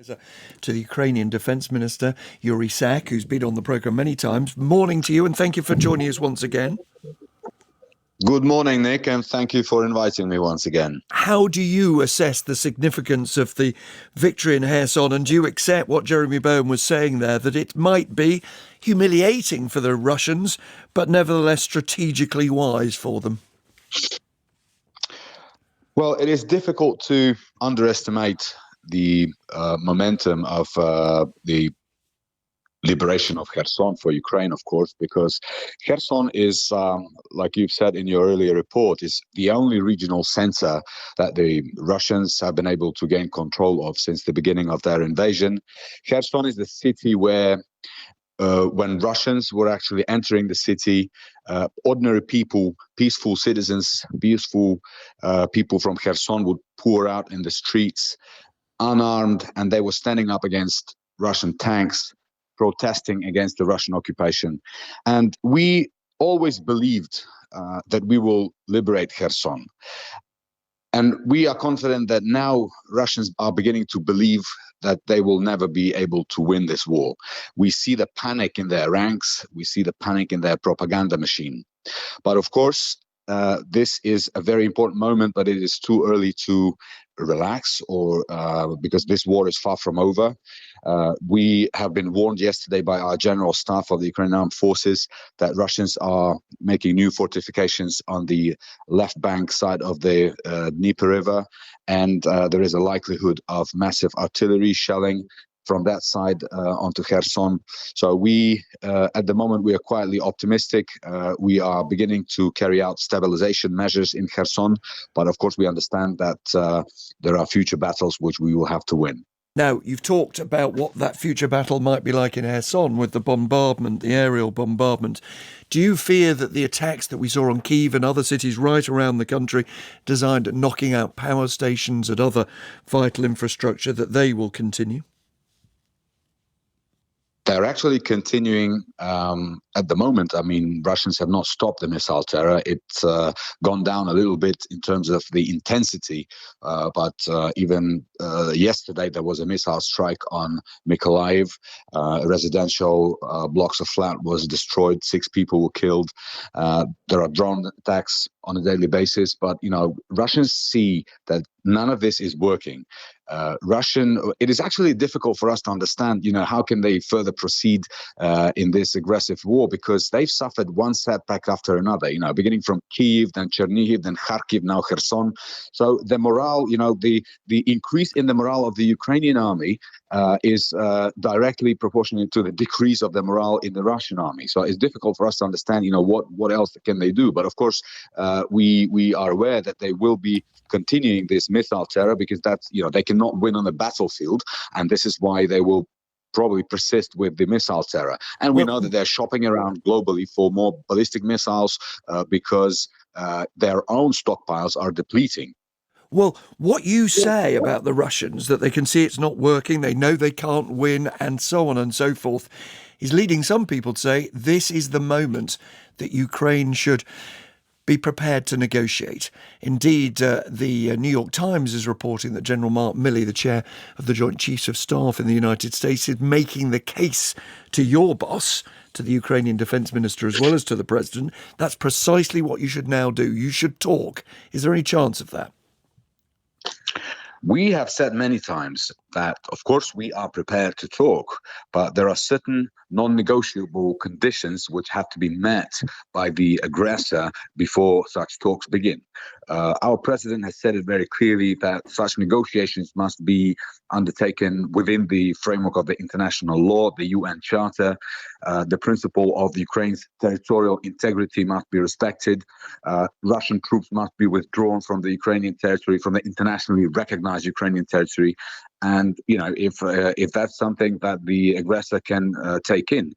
To the Ukrainian Defence Minister, Yuriy, who's been on the programme many times. Morning to you, and thank you for joining us once again. Good morning, Nick, and thank you for inviting me once again. How do you assess the significance of the victory in Kherson, and do you accept what Jeremy Bowen was saying there, that it might be humiliating for the Russians, but nevertheless strategically wise for them? Well, it is difficult to underestimate the momentum of the liberation of Kherson for Ukraine, of course, because Kherson is, like you've said in your earlier report, is the only regional center that the Russians have been able to gain control of since the beginning of their invasion. Kherson is the city where when Russians were actually entering the city, ordinary people, peaceful citizens, peaceful people from Kherson would pour out in the streets unarmed, and they were standing up against Russian tanks, protesting against the Russian occupation. And we always believed that we will liberate Kherson. And we are confident that now Russians are beginning to believe that they will never be able to win this war. We see the panic in their ranks. We see the panic in their propaganda machine. But of course, this is a very important moment, but it is too early to relax, or because this war is far from over. We have been warned yesterday by our general staff of the Ukrainian armed forces that Russians are making new fortifications on the left bank side of the Dnieper River, and there is a likelihood of massive artillery shelling from that side onto Kherson. So we, at the moment, we are quietly optimistic. We are beginning to carry out stabilization measures in Kherson, but of course we understand that there are future battles which we will have to win. Now, you've talked about what that future battle might be like in Kherson with the bombardment, the aerial bombardment. Do you fear that the attacks that we saw on Kyiv and other cities right around the country, designed at knocking out power stations and other vital infrastructure, that they will continue? They're actually continuing at the moment. I mean, Russians have not stopped the missile terror. It's gone down a little bit in terms of the intensity. But even yesterday, there was a missile strike on Mykolaiv. Residential blocks of flat was destroyed. 6 people were killed. There are drone attacks on a daily basis. But, Russians see that none of this is working. It is actually difficult for us to understand, how can they further proceed in this aggressive war, because they've suffered one setback after another, beginning from Kyiv, then Chernihiv, then Kharkiv, now Kherson. So the morale, the increase in the morale of the Ukrainian army is directly proportional to the decrease of the morale in the Russian army. So it's difficult for us to understand, what else can they do. But of course, we are aware that they will be continuing this missile terror, because that's, they cannot win on the battlefield, and this is why they will probably persist with the missile terror. And we know that they're shopping around globally for more ballistic missiles because their own stockpiles are depleting. Well, what you say about the Russians, that they can see it's not working, they know they can't win, and so on and so forth, is leading some people to say this is the moment that Ukraine should be prepared to negotiate. Indeed, the New York Times is reporting that General Mark Milley, the chair of the Joint Chiefs of Staff in the United States, is making the case to your boss, to the Ukrainian Defence Minister, as well as to the President. That's precisely what you should now do. You should talk. Is there any chance of that? We have said many times that, of course, we are prepared to talk, but there are certain non-negotiable conditions which have to be met by the aggressor before such talks begin. Our president has said it very clearly that such negotiations must be undertaken within the framework of the international law, the UN Charter. The principle of Ukraine's territorial integrity must be respected. Russian troops must be withdrawn from the Ukrainian territory, from the internationally recognized Ukrainian territory. And, if that's something that the aggressor can take in,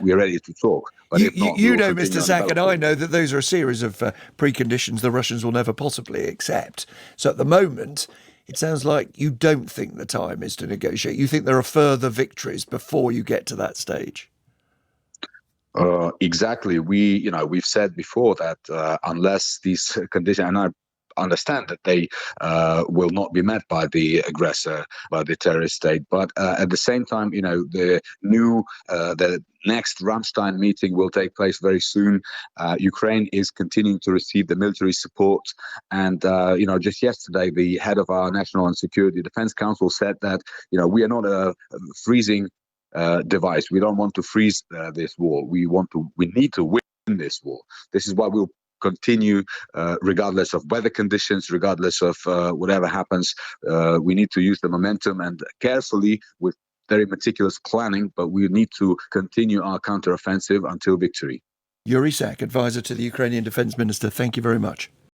we're ready to talk. But if not, Mr. Zak, and I know that those are a series of preconditions the Russians will never possibly accept. So at the moment, it sounds like you don't think the time is to negotiate. You think there are further victories before you get to that stage. Exactly. We've said before that unless these conditions, and understand that they will not be met by the aggressor, by the terrorist state. But at the same time, the next Ramstein meeting will take place very soon. Ukraine is continuing to receive the military support. And, just yesterday, the head of our National and Security Defense Council said that, we are not a freezing device. We don't want to freeze this war. We need to win this war. This is why we'll continue regardless of weather conditions, regardless of whatever happens. We need to use the momentum and carefully with very meticulous planning, but we need to continue our counteroffensive until victory. Yuriy, advisor to the Ukrainian Defense Minister, thank you very much.